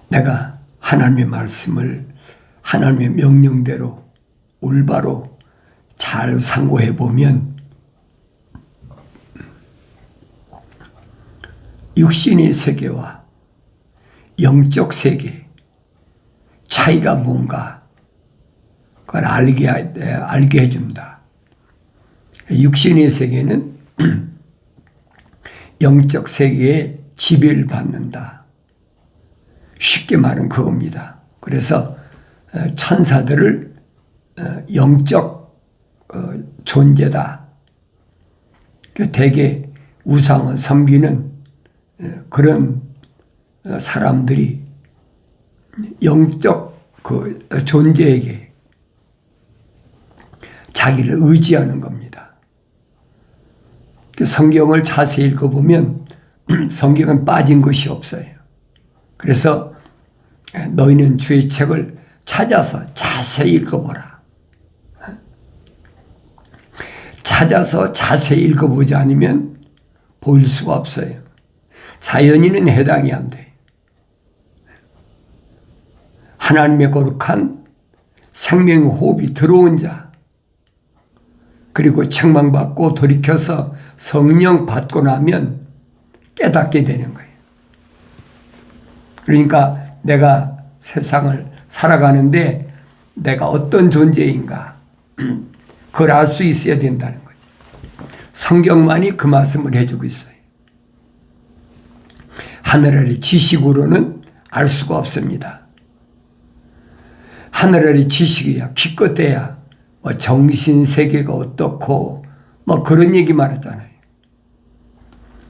내가 하나님의 말씀을 하나님의 명령대로 올바로 잘 상고해 보면 육신의 세계와 영적 세계 차이가 뭔가 그걸 알게 해줍니다. 육신의 세계는 영적 세계에 지배를 받는다. 쉽게 말은 그겁니다. 그래서 천사들을 영적 존재다. 대개 우상을 섬기는 그런 사람들이 영적 그 존재에게 자기를 의지하는 겁니다. 성경을 자세히 읽어보면 성경은 빠진 것이 없어요. 그래서 너희는 주의 책을 찾아서 자세히 읽어보라. 찾아서 자세히 읽어보지 않으면 보일 수가 없어요. 자연인은 해당이 안 돼. 하나님의 거룩한 생명의 호흡이 들어온 자, 그리고 책망받고 돌이켜서 성령 받고 나면 깨닫게 되는 거예요. 그러니까 내가 세상을 살아가는데 내가 어떤 존재인가 그걸 알 수 있어야 된다는 거죠. 성경만이 그 말씀을 해주고 있어요. 하늘 아래 지식으로는 알 수가 없습니다. 하늘 아래 지식이야 기껏해야 뭐 정신세계가 어떻고 뭐 그런 얘기만 하잖아요.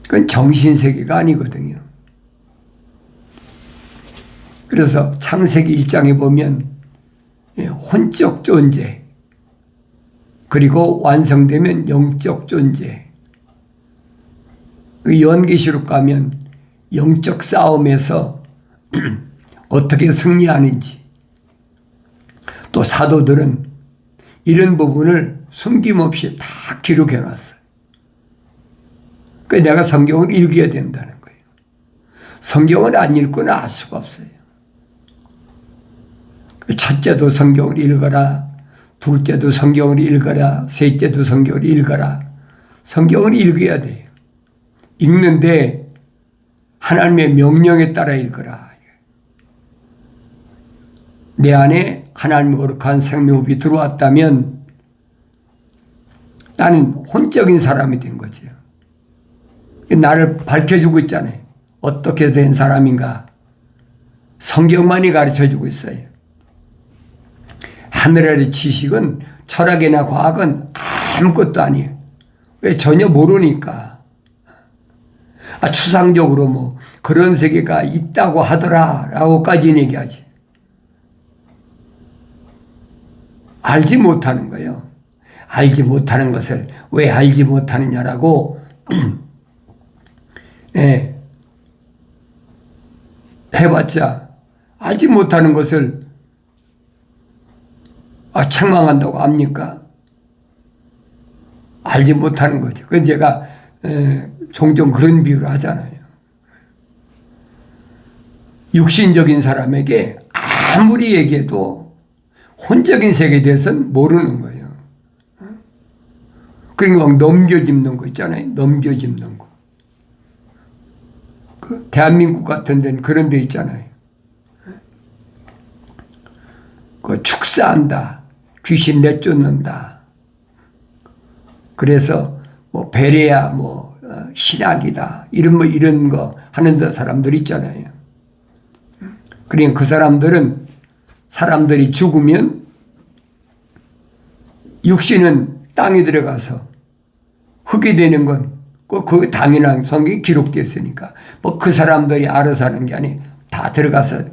그건 정신세계가 아니거든요. 그래서 창세기 1장에 보면 혼적 존재, 그리고 완성되면 영적 존재, 요한계시록 가면 영적 싸움에서 어떻게 승리하는지, 또 사도들은 이런 부분을 숨김없이 다 기록해 놨어요. 그래서 내가 성경을 읽어야 된다는 거예요. 성경을 안 읽고는 알 수가 없어요. 첫째도 성경을 읽어라, 둘째도 성경을 읽어라, 셋째도 성경을 읽어라. 성경을 읽어야 돼요. 읽는데 하나님의 명령에 따라 읽어라. 내 안에 하나님의 거룩한 생명호흡이 들어왔다면 나는 혼적인 사람이 된 거죠. 나를 밝혀주고 있잖아요. 어떻게 된 사람인가. 성경만이 가르쳐주고 있어요. 하늘 아래 지식은 철학이나 과학은 아무것도 아니에요. 왜? 전혀 모르니까. 추상적으로 뭐 그런 세계가 있다고 하더라 라고까지는 얘기하지. 알지 못하는 거예요. 알지 못하는 것을 왜 알지 못하느냐라고 해봤자 알지 못하는 것을 책망한다고 압니까? 알지 못하는 거죠. 그래서 제가 종종 그런 비유를 하잖아요. 육신적인 사람에게 아무리 얘기해도 혼적인 세계에 대해서는 모르는 거예요. 그러니까 막 넘겨짚는 거 있잖아요. 넘겨짚는 거. 그 대한민국 같은 데는 그런 데 있잖아요. 그 축사한다. 귀신 내쫓는다. 그래서 뭐 베레야 뭐 신학이다. 이런 거 하는 사람들 있잖아요. 그러니까 그 사람들은 사람들이 죽으면 육신은 땅에 들어가서 흙이 되는 건 그 당연한 성경이 기록되어 있으니까 뭐 그 사람들이 알아서 하는 게 아니 다 들어가서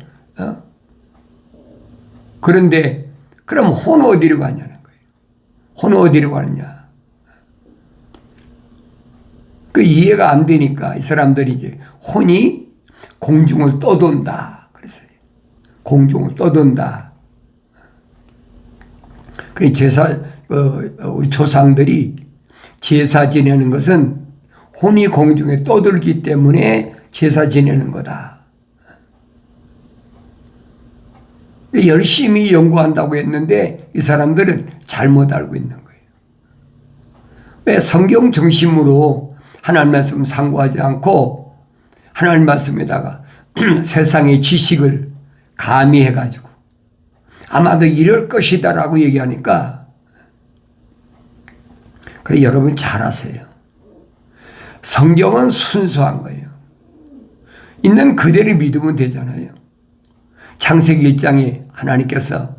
그런데 그럼 혼 어디로 가냐는 거예요. 혼 어디로 가느냐. 그 이해가 안 되니까 이 사람들이 이제 혼이 공중을 떠돈다. 그래서 공중을 떠돈다. 그래서 우리 조상들이 제사 지내는 것은 혼이 공중에 떠돌기 때문에 제사 지내는 거다. 열심히 연구한다고 했는데 이 사람들은 잘못 알고 있는 거예요. 왜 성경 중심으로 하나님 말씀 상고하지 않고 하나님 말씀에다가 세상의 지식을 가미해가지고 아마도 이럴 것이다라고 얘기하니까 그래 여러분 잘 아세요. 성경은 순수한 거예요. 있는 그대로 믿으면 되잖아요. 창세기 1장에 하나님께서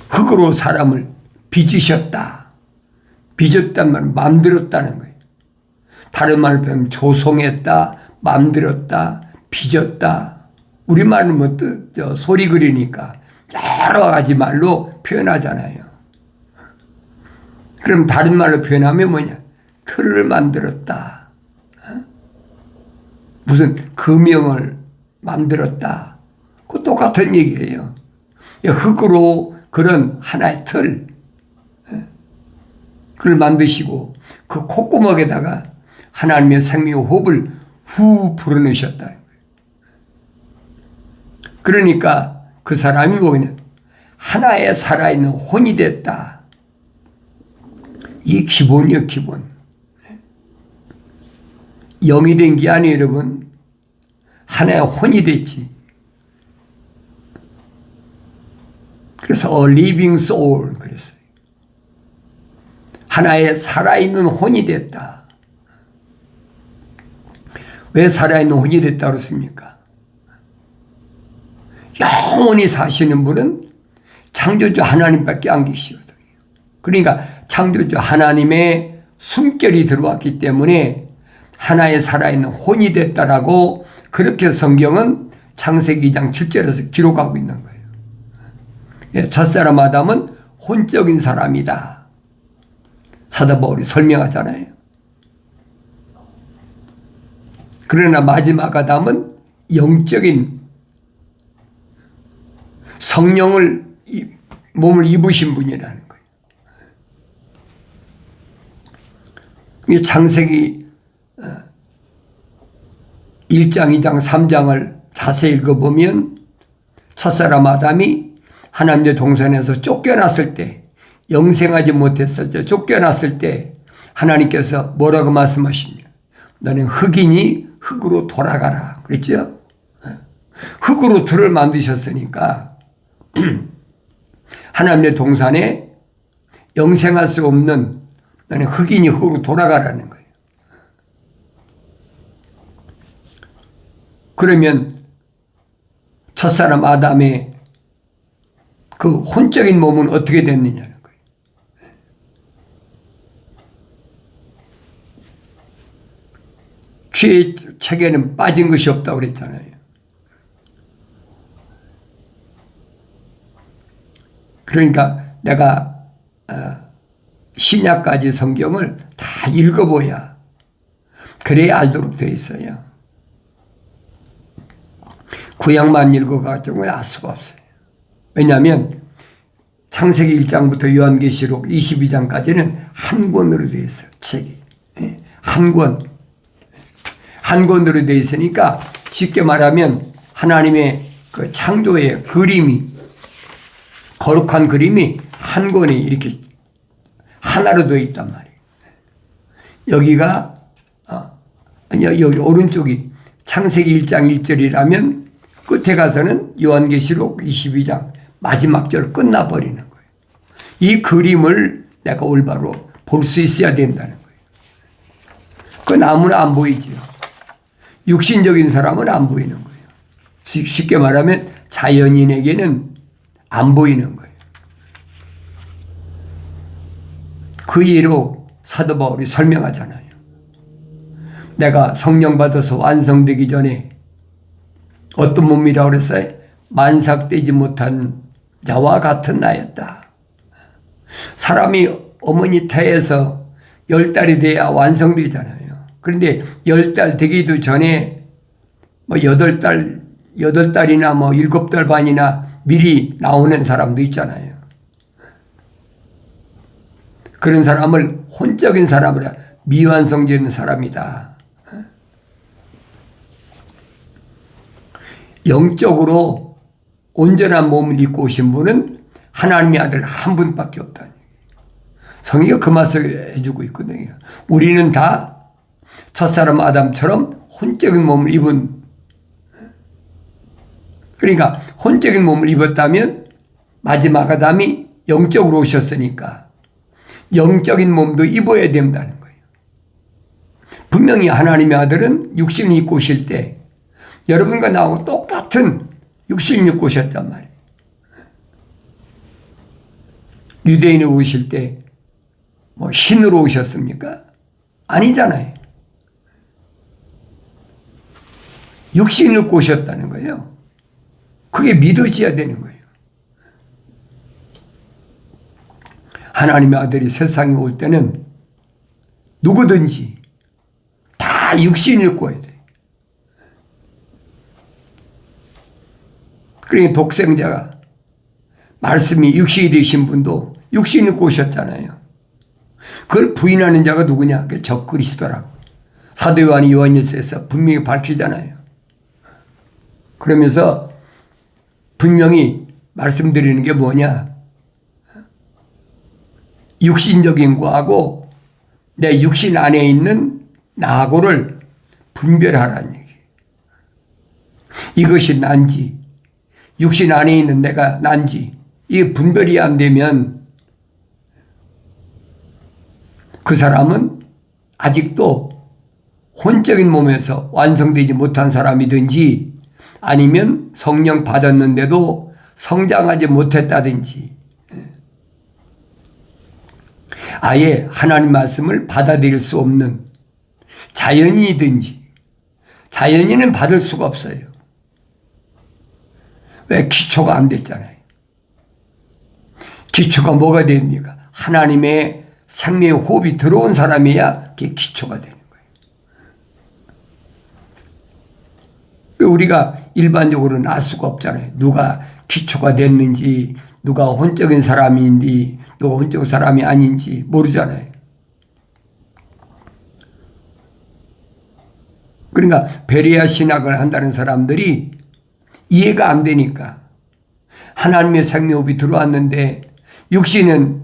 흙으로 사람을 빚으셨다. 빚었단 말은 만들었다는 거예요. 다른 말로 표현하면 조성했다, 만들었다, 빚었다. 우리말은 뭐 소리 그리니까 여러 가지 말로 표현하잖아요. 그럼 다른 말로 표현하면 뭐냐? 틀을 만들었다. 무슨 금형을 만들었다. 그 똑같은 얘기예요. 흙으로 그런 하나의 틀, 그걸 만드시고 그 콧구멍에다가 하나님의 생명의 호흡을 후 불어넣으셨다는 거예요. 그러니까 그 사람이 뭐냐? 하나의 살아있는 혼이 됐다. 이 기본이요, 기본. 영이 된 게 아니에요, 여러분. 하나의 혼이 됐지. 그래서 a living soul 그랬어요. 하나의 살아있는 혼이 됐다. 왜 살아있는 혼이 됐다 그렇습니까? 영원히 사시는 분은 창조주 하나님밖에 안 계시거든요. 그러니까 창조주 하나님의 숨결이 들어왔기 때문에 하나의 살아있는 혼이 됐다라고 그렇게 성경은 창세기 2장 7절에서 기록하고 있는 거예요. 첫사람 아담은 혼적인 사람이다. 사도 바울이 설명하잖아요. 그러나 마지막 아담은 영적인 성령을 몸을 입으신 분이라는 거예요. 창세기 1장, 2장, 3장을 자세히 읽어보면 첫사람 아담이 하나님의 동산에서 쫓겨났을 때, 영생하지 못했을 때, 쫓겨났을 때 하나님께서 뭐라고 말씀하시냐? 너는 흙이니 흙으로 돌아가라. 그랬죠? 흙으로 틀을 만드셨으니까 하나님의 동산에 영생할 수 없는 너는 흙이니 흙으로 돌아가라는 거예요. 그러면 첫사람 아담의 그 혼적인 몸은 어떻게 됐느냐는 거예요. 죄의 책에는 빠진 것이 없다고 그랬잖아요. 그러니까 내가 신약까지 성경을 다 읽어봐야 그래야 알도록 되어 있어요. 구약만 읽어가지고 알 수가 없어요. 왜냐하면 창세기 1장부터 요한계시록 22장까지는 한 권으로 되어 있어요. 책이. 한 권. 한 권으로 되어 있으니까 쉽게 말하면 하나님의 그 창조의 그림이, 거룩한 그림이 한 권에 이렇게 하나로 되어 있단 말이에요. 여기가 여기 오른쪽이 창세기 1장 1절이라면 끝에 가서는 요한계시록 22장 마지막 절 끝나버리는 거예요. 이 그림을 내가 올바로 볼 수 있어야 된다는 거예요. 그건 아무나 안 보이죠. 육신적인 사람은 안 보이는 거예요. 쉽게 말하면 자연인에게는 안 보이는 거예요. 그 이유로 사도 바울이 설명하잖아요. 내가 성령 받아서 완성되기 전에 어떤 몸이라고 그랬어요? 만삭되지 못한 자와 같은 나였다. 사람이 어머니 태에서 10달이 돼야 완성되잖아요. 그런데 10달 되기도 전에 뭐 8달이나 뭐 7달 반이나 미리 나오는 사람도 있잖아요. 그런 사람을 혼적인 사람이라 미완성되는 사람이다. 영적으로 온전한 몸을 입고 오신 분은 하나님의 아들 한 분밖에 없다니. 성경이 그 말씀을 해주고 있거든요. 우리는 다 첫사람 아담처럼 혼적인 몸을 입은, 그러니까 혼적인 몸을 입었다면 마지막 아담이 영적으로 오셨으니까 영적인 몸도 입어야 된다는 거예요. 분명히 하나님의 아들은 육신을 입고 오실 때 여러분과 나하고 똑같은 육신을 입고 오셨단 말이에요. 유대인이 오실 때 뭐 신으로 오셨습니까? 아니잖아요. 육신을 입고 오셨다는 거예요. 그게 믿어져야 되는 거예요. 하나님의 아들이 세상에 올 때는 누구든지 다 육신을 입고 와야 돼요. 그러니까 독생자가 말씀이 육신이 되신 분도 육신을 입고 오셨잖아요. 그걸 부인하는 자가 누구냐? 그 적그리스도라고. 사도 요한이 요한일서에서 분명히 밝히잖아요. 그러면서 분명히 말씀드리는 게 뭐냐? 육신적인 거하고 내 육신 안에 있는 나하고를 분별하라는 얘기예요. 이것이 난지, 육신 안에 있는 내가 난지, 이게 분별이 안 되면 그 사람은 아직도 혼적인 몸에서 완성되지 못한 사람이든지 아니면 성령 받았는데도 성장하지 못했다든지 아예 하나님 말씀을 받아들일 수 없는 자연인이든지, 자연인은 받을 수가 없어요. 왜? 기초가 안 됐잖아요. 기초가 뭐가 됩니까? 하나님의 생명의 호흡이 들어온 사람이야 그게 기초가 되는 거예요. 우리가 일반적으로는 알 수가 없잖아요. 누가 기초가 됐는지, 누가 혼적인 사람인지, 누가 혼적인 사람이 아닌지 모르잖아요. 그러니까 베레아 신학을 한다는 사람들이 이해가 안 되니까 하나님의 생명호흡이 들어왔는데 육신은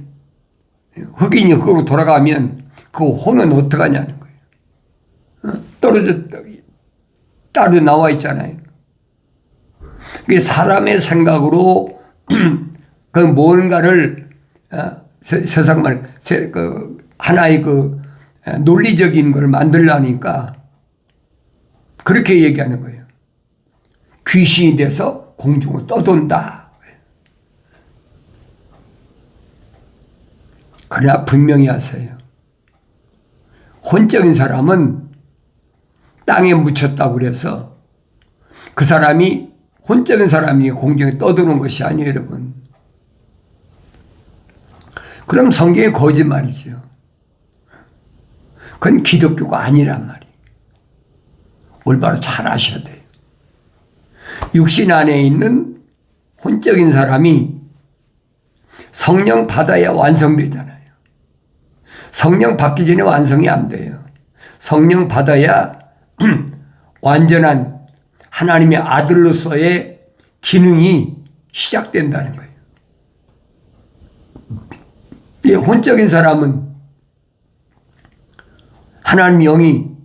흑인이 흑으로 돌아가면 그 혼은 어떡하냐는 거예요. 따로 나와 있잖아요. 그게 사람의 생각으로 그 뭔가를 세상 말 하나의 그 논리적인 걸 만들려니까 그렇게 얘기하는 거예요. 귀신이 돼서 공중을 떠돈다. 그러나 분명히 하세요. 혼적인 사람은 땅에 묻혔다고 그래서 그 사람이 혼적인 사람이 공중에 떠도는 것이 아니에요, 여러분. 그럼 성경이 거짓말이죠. 그건 기독교가 아니란 말이에요. 올바로 잘 아셔야 돼요. 육신 안에 있는 혼적인 사람이 성령 받아야 완성되잖아요. 성령 받기 전에 완성이 안 돼요. 성령 받아야 완전한 하나님의 아들로서의 기능이 시작된다는 거예요. 이 혼적인 사람은 하나님 영이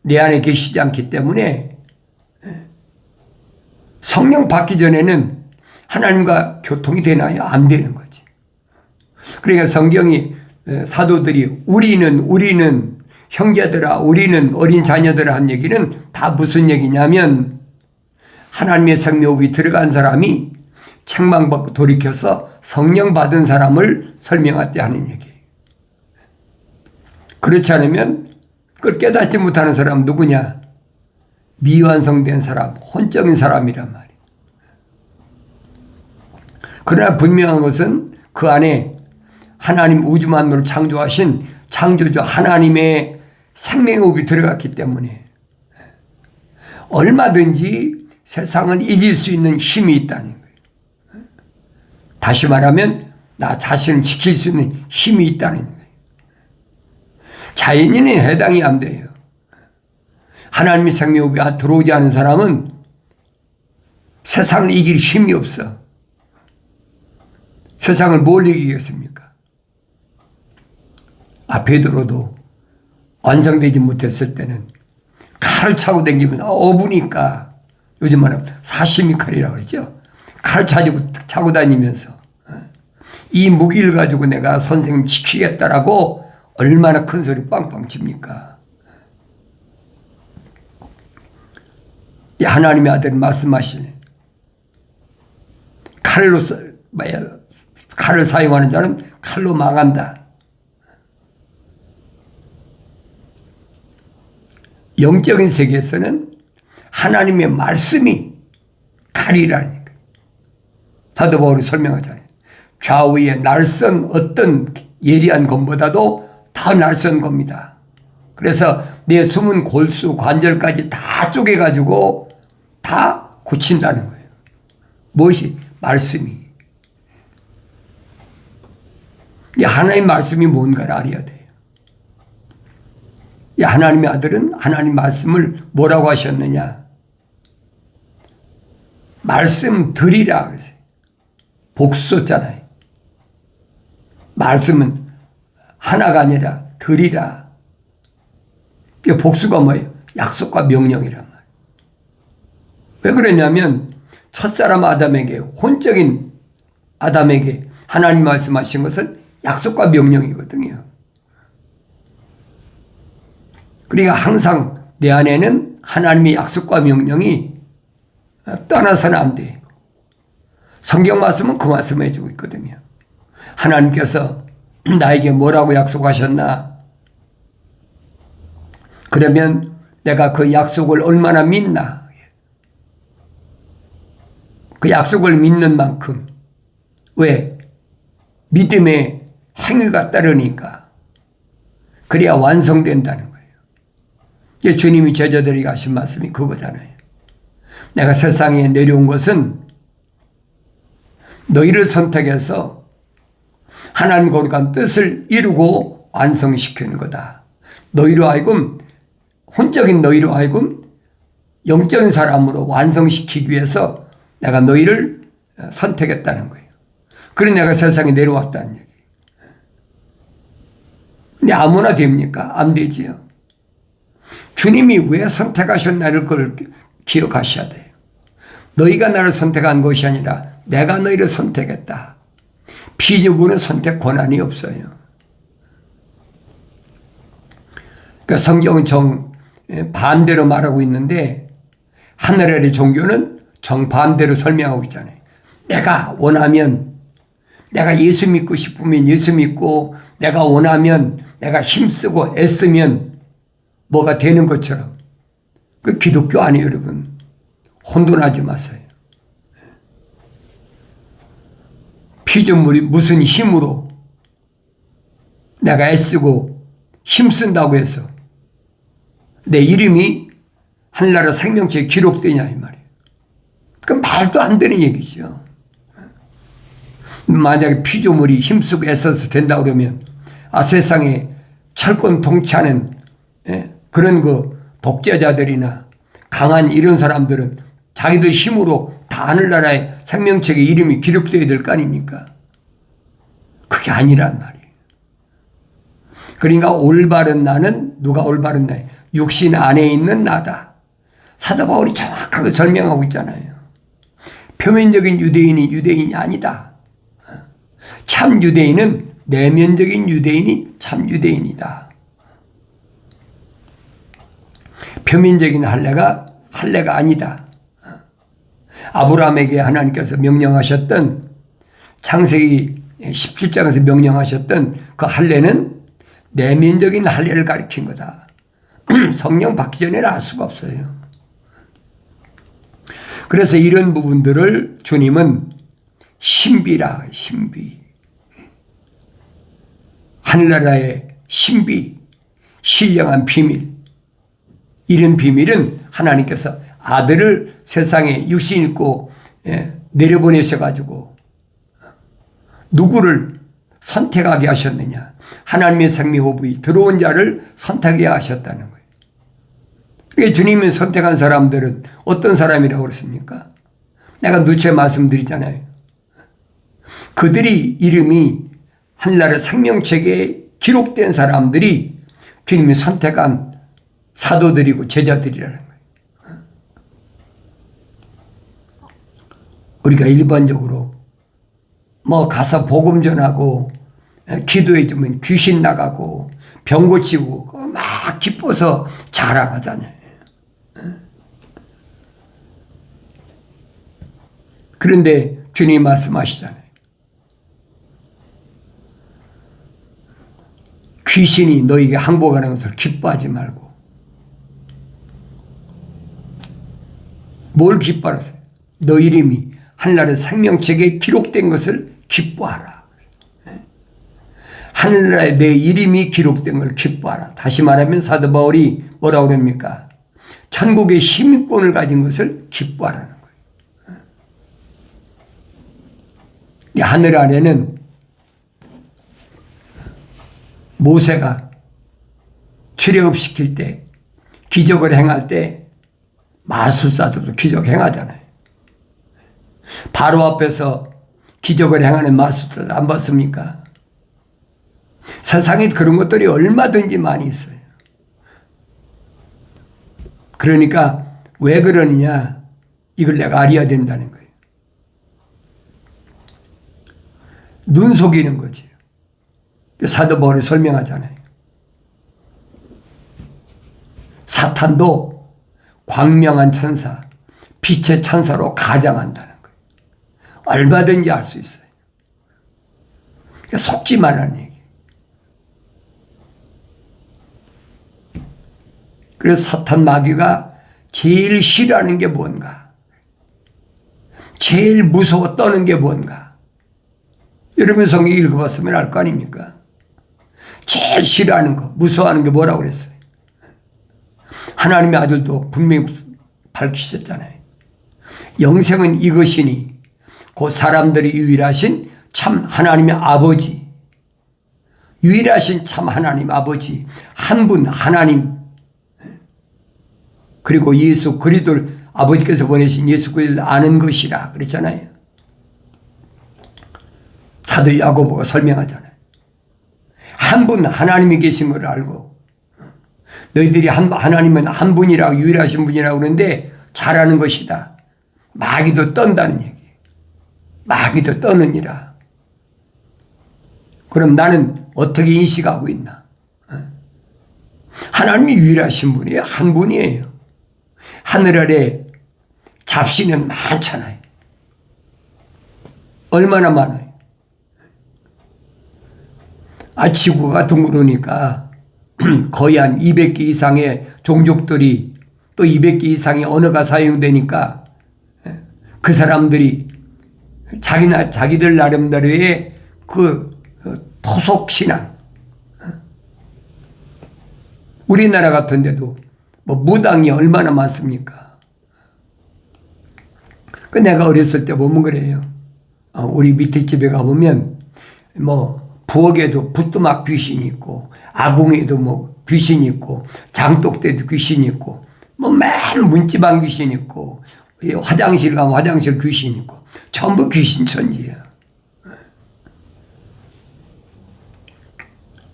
내 안에 계시지 않기 때문에 성령 받기 전에는 하나님과 교통이 되나요? 안 되는 거지. 그러니까 성경이 사도들이 우리는 형제들아, 우리는 어린 자녀들아 한 얘기는 다 무슨 얘기냐면 하나님의 생명호흡이 들어간 사람이 책망받고 돌이켜서 성령 받은 사람을 설명할 때 하는 얘기예요. 그렇지 않으면 그걸 깨닫지 못하는 사람은 누구냐? 미완성된 사람, 혼적인 사람이란 말이에요. 그러나 분명한 것은 그 안에 하나님 우주 만물을 창조하신 창조주 하나님의 생명의 호흡이 들어갔기 때문에 얼마든지 세상을 이길 수 있는 힘이 있다는 거예요. 다시 말하면 나 자신을 지킬 수 있는 힘이 있다는 거예요. 자연인은 해당이 안 돼요. 하나님의 생명호흡이 들어오지 않은 사람은 세상을 이길 힘이 없어. 세상을 뭘 이기겠습니까? 베드로도 완성되지 못했을 때는 칼을 차고 다니면 어부니까 요즘 말하면 사시미 칼이라고 그러죠. 칼 차고 다니면서 이 무기를 가지고 내가 선생님 지키겠다라고 얼마나 큰 소리 빵빵 칩니까? 이 하나님의 아들 말씀하시네. 칼을 사용하는 자는 칼로 망한다. 영적인 세계에서는 하나님의 말씀이 칼이라니까. 사도 바울이 설명하잖아요. 좌우의 날선 어떤 예리한 검보다도 다 날선 겁니다. 그래서 내 숨은 골수 관절까지 다 쪼개가지고 다 고친다는 거예요. 무엇이? 말씀이. 이 하나님의 말씀이 뭔가를 알아야 돼요. 이 하나님의 아들은 하나님 말씀을 뭐라고 하셨느냐? 말씀 드리라 그랬어요. 복수잖아요. 말씀은 하나가 아니라 드리라. 이 복수가 뭐예요? 약속과 명령이란 말이에요. 왜 그러냐면 첫사람 아담에게, 혼적인 아담에게 하나님 말씀하신 것은 약속과 명령이거든요. 그러니까 항상 내 안에는 하나님의 약속과 명령이 떠나서는 안 돼. 성경 말씀은 그 말씀을 해주고 있거든요. 하나님께서 나에게 뭐라고 약속하셨나? 그러면 내가 그 약속을 얼마나 믿나? 그 약속을 믿는 만큼. 왜? 믿음의 행위가 따르니까. 그래야 완성된다는 거예요. 주님이 제자들에게 하신 말씀이 그거잖아요. 내가 세상에 내려온 것은 너희를 선택해서 하나님 거룩한 뜻을 이루고 완성시키는 거다. 너희로 하여금, 혼적인 너희로 하여금 영적인 사람으로 완성시키기 위해서 내가 너희를 선택했다는 거예요. 그래서 내가 세상에 내려왔다는 얘기예요. 근데 아무나 됩니까? 안 되지요. 주님이 왜 선택하셨나를 그걸 기억하셔야 돼요. 너희가 나를 선택한 것이 아니라 내가 너희를 선택했다. 피조물은 선택 권한이 없어요. 그러니까 성경은 정반대로 말하고 있는데 하늘 아래 종교는 정반대로 설명하고 있잖아요. 내가 원하면, 내가 예수 믿고 싶으면 예수 믿고, 내가 원하면, 내가 힘쓰고 애쓰면 뭐가 되는 것처럼. 그 기독교 아니에요, 여러분. 혼돈하지 마세요. 피조물이 무슨 힘으로 내가 애쓰고 힘쓴다고 해서 내 이름이 하늘나라 생명책에 기록되냐 이 말이에요. 그 말도 안 되는 얘기죠. 만약에 피조물이 힘쓰고 애써서 된다고 그러면 세상에 철권 통치하는 그런 그 독재자들이나 강한 이런 사람들은 자기들 힘으로 다 하늘나라의 생명책에 이름이 기록되어야 될 거 아닙니까? 그게 아니란 말이에요. 그러니까 올바른 나는 누가 올바른 나예요? 육신 안에 있는 나다. 사도 바울이 정확하게 설명하고 있잖아요. 표면적인 유대인이 유대인이 아니다. 참 유대인은 내면적인 유대인이 참 유대인이다. 표면적인 할례가 아니다. 아브라함에게 하나님께서 명령하셨던 창세기 17장에서 명령하셨던 그 할례는 내면적인 할례를 가리킨 거다. 성령 받기 전에는 알 수가 없어요. 그래서 이런 부분들을 주님은 신비라, 신비. 하늘나라의 신비, 신령한 비밀. 이런 비밀은 하나님께서 아들을 세상에 육신 입고 내려보내셔가지고 누구를 선택하게 하셨느냐. 하나님의 생명호흡이 들어온 자를 선택하게 하셨다는 거예요. 그러니까 주님이 선택한 사람들은 어떤 사람이라고 그랬습니까? 내가 누차 말씀드리잖아요. 그들이 이름이 하늘나라 생명책에 기록된 사람들이 주님이 선택한 사도들이고 제자들이라는 거예요. 우리가 일반적으로 뭐 가서 복음 전하고 기도해 주면 귀신 나가고 병 고치고 막 기뻐서 자랑하잖아요. 그런데 주님이 말씀하시잖아요. 귀신이 너에게 항복하는 것을 기뻐하지 말고. 뭘 기뻐하세요? 너 이름이 하늘나라 생명책에 기록된 것을 기뻐하라. 하늘나라에 내 이름이 기록된 걸 기뻐하라. 다시 말하면 사도 바울이 뭐라고 그럽니까? 천국의 시민권을 가진 것을 기뻐하라는 거예요. 이 하늘 아래는 모세가 출애굽시킬 때 기적을 행할 때 마술사들도 기적 행하잖아요. 바로 앞에서 기적을 행하는 마술사들 안 봤습니까? 세상에 그런 것들이 얼마든지 많이 있어요. 그러니까 왜 그러느냐, 이걸 내가 알아야 된다는 거예요. 눈 속이는 거지. 사도 바울이 설명하잖아요. 사탄도 광명한 천사, 빛의 천사로 가장한다는 거예요. 얼마든지 알 수 있어요. 그러니까 속지 말라는 얘기예요. 그래서 사탄 마귀가 제일 싫어하는 게 뭔가? 제일 무서워 떠는 게 뭔가? 여러분 성경 읽어봤으면 알 거 아닙니까? 제일 싫어하는 거, 무서워하는 게 뭐라고 그랬어요? 하나님의 아들도 분명히 밝히셨잖아요. 영생은 이것이니 곧 사람들이 유일하신 참 하나님의 아버지, 유일하신 참 하나님 아버지 한 분 하나님, 그리고 예수 그리스도를 아버지께서 보내신 예수 그리스도를 아는 것이라 그랬잖아요. 사도 야고보가 설명하잖아요. 한 분 하나님이 계신 걸 알고, 너희들이 하나님은 한 분이라고 유일하신 분이라고 그러는데 잘하는 것이다. 마귀도 떤다는 얘기. 마귀도 떠느니라. 그럼 나는 어떻게 인식하고 있나? 하나님이 유일하신 분이에요. 한 분이에요. 하늘 아래 잡신은 많잖아요. 얼마나 많아요. 지구가 둥그러니까 거의 한 200개 이상의 종족들이 또 200개 이상의 언어가 사용되니까 그 사람들이 자기들 나름대로의 그 토속 신앙. 우리나라 같은 데도 뭐 무당이 얼마나 많습니까? 내가 어렸을 때 보면 그래요. 우리 밑에 집에 가보면 뭐 부엌에도 부뚜막 귀신이 있고, 아궁에도 뭐 귀신이 있고, 장독대도 귀신이 있고, 뭐 맨 문지방 귀신이 있고, 화장실 가면 화장실 귀신이 있고, 전부 귀신 천지예요.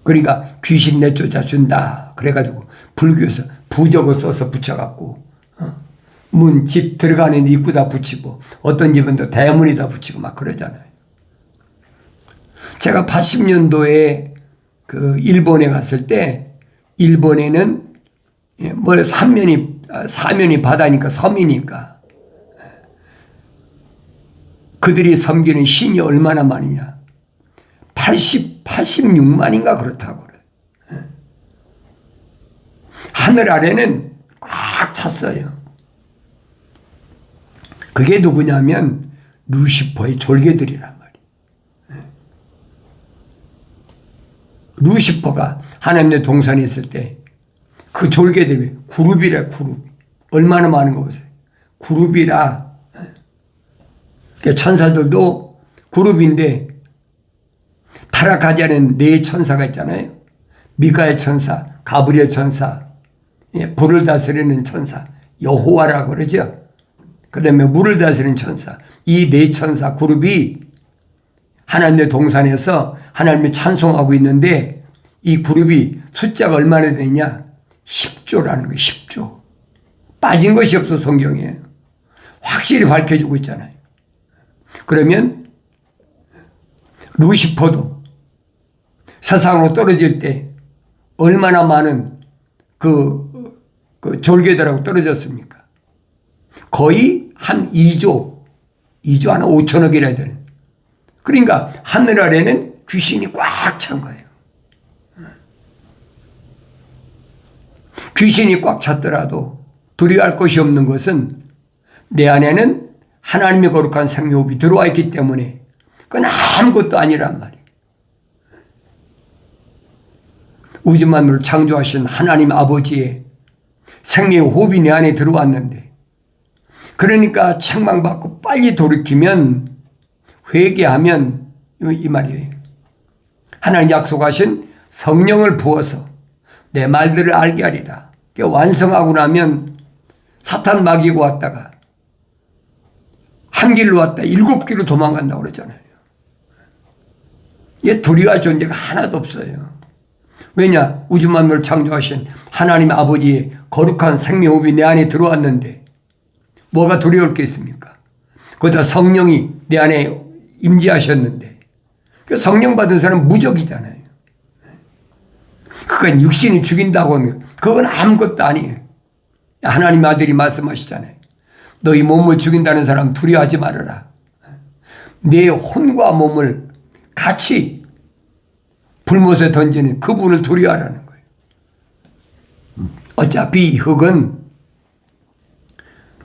그러니까 귀신 내쫓아 준다. 그래가지고 불교에서 부적을 써서 붙여갖고, 문, 집 들어가는 입구다 붙이고, 어떤 집은 또 대문에다 붙이고 막 그러잖아요. 제가 80년도에 그 일본에 갔을 때, 일본에는 뭐 사면이 바다니까 섬이니까 그들이 섬기는 신이 얼마나 많으냐. 86만인가 그렇다고 그래요. 하늘 아래는 꽉 찼어요. 그게 누구냐면 루시퍼의 졸개들이란 말이에요. 루시퍼가 하나님의 동산에 있을 때 그 졸개들이 그룹이래, 그룹. 얼마나 많은 거 보세요. 그룹이라. 천사들도 그룹인데 타락하지 않은 네 천사가 있잖아요. 미가엘 천사, 가브리엘 천사, 불을 다스리는 천사, 여호와라고 그러죠. 그 다음에 물을 다스리는 천사, 이 네 천사 그룹이 하나님의 동산에서 하나님을 찬송하고 있는데 이 그룹이 숫자가 얼마나 되냐? 10조라는 거예요. 10조. 빠진 것이 없어 성경에. 확실히 밝혀주고 있잖아요. 그러면 루시퍼도 세상으로 떨어질 때 얼마나 많은 그 졸개들하고 떨어졌습니까? 거의 한 2조 한 5천억이라 되는. 그러니까 하늘 아래는 귀신이 꽉 찬 거예요. 귀신이 꽉 찼더라도 두려워할 것이 없는 것은 내 안에는 하나님의 거룩한 생명호흡이 들어와 있기 때문에 그건 아무것도 아니란 말이에요. 우주 만물을 창조하신 하나님 아버지의 생명의 호흡이 내 안에 들어왔는데, 그러니까 책망받고 빨리 돌이키면, 회개하면 이 말이에요. 하나님 약속하신 성령을 부어서 내 말들을 알게 하리라. 완성하고 나면 사탄 마귀가 왔다가 한 길로 왔다 7길로 도망간다고 그러잖아요. 얘 두려워할 존재가 하나도 없어요. 왜냐? 우주 만물을 창조하신 하나님 아버지의 거룩한 생명호흡이 내 안에 들어왔는데 뭐가 두려울 게 있습니까? 거기다 성령이 내 안에 임재하셨는데, 성령 받은 사람은 무적이잖아요. 그건 육신이 죽인다고 하면 그건 아무것도 아니에요. 하나님 아들이 말씀하시잖아요. 너희 몸을 죽인다는 사람 두려워하지 말아라. 내 혼과 몸을 같이 불못에 던지는 그분을 두려워하라는 거예요. 어차피 흙은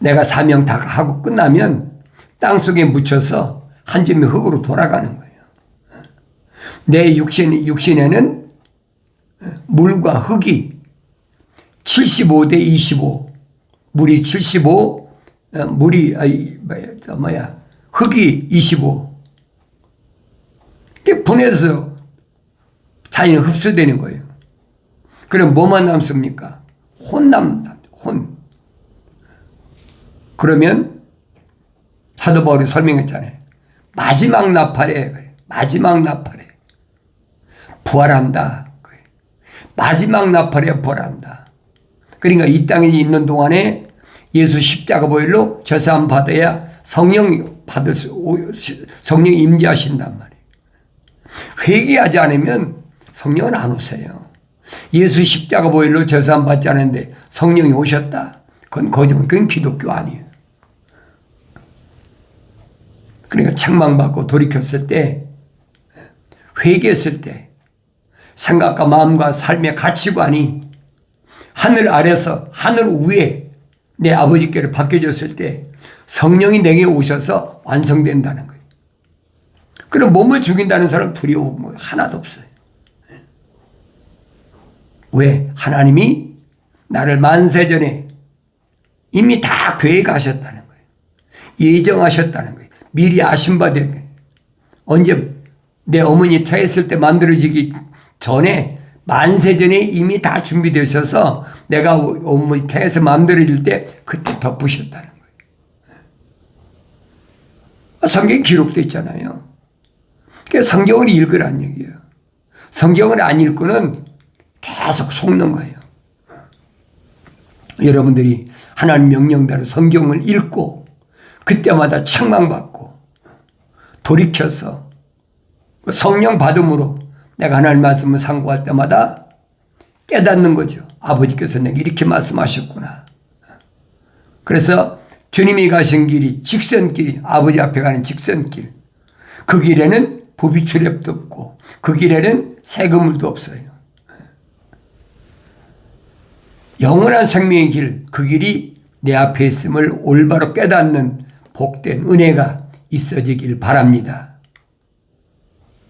내가 사명 다 하고 끝나면 땅속에 묻혀서 한 점의 흙으로 돌아가는 거예요. 내 육신에는 물과 흙이 75대 25, 물이 75, 흙이 25. 분해서 자연이 흡수되는 거예요. 그럼 뭐만 남습니까? 혼. 그러면 사도 바울이 설명했잖아요. 마지막 나팔에 부활한다. 마지막 나팔에 부활한다. 그러니까 이 땅에 있는 동안에 예수 십자가 보혈로 제사함 받아야 성령 임재하신단 말이에요. 회개하지 않으면 성령은 안 오세요. 예수 십자가 보혈로 제사함 받지 않았는데 성령이 오셨다. 그건 거짓말, 그건 기독교 아니에요. 그러니까 책망받고 돌이켰을 때, 회개했을 때 생각과 마음과 삶의 가치관이 하늘 아래서 하늘 위에 내 아버지께로 바뀌어졌을 때 성령이 내게 오셔서 완성된다는 거예요. 그럼 몸을 죽인다는 사람 두려움 뭐 하나도 없어요. 왜? 하나님이 나를 만세전에 이미 다 계획하셨다는 거예요. 예정하셨다는 거예요. 미리 아신 바 된 거예요. 언제 내 어머니 태했을 때 만들어지기 전에 만세전에 이미 다 준비되셔서 내가 어머니 태에서 만들어질 때 그때 덮으셨다는 거예요. 성경에 기록되어 있잖아요. 그러니까 성경을 읽으란 얘기예요. 성경을 안 읽고는 계속 속는 거예요. 여러분들이 하나님 명령대로 성경을 읽고 그때마다 책망받고 돌이켜서 성령 받음으로 내가 하나님 말씀을 상고할 때마다 깨닫는 거죠. 아버지께서 내게 이렇게 말씀하셨구나. 그래서 주님이 가신 길이 직선길이 아버지 앞에 가는 직선길. 그 길에는 부비 출입도 없고 그 길에는 세그물도 없어요. 영원한 생명의 길, 그 길이 내 앞에 있음을 올바로 깨닫는 복된 은혜가 있어지길 바랍니다.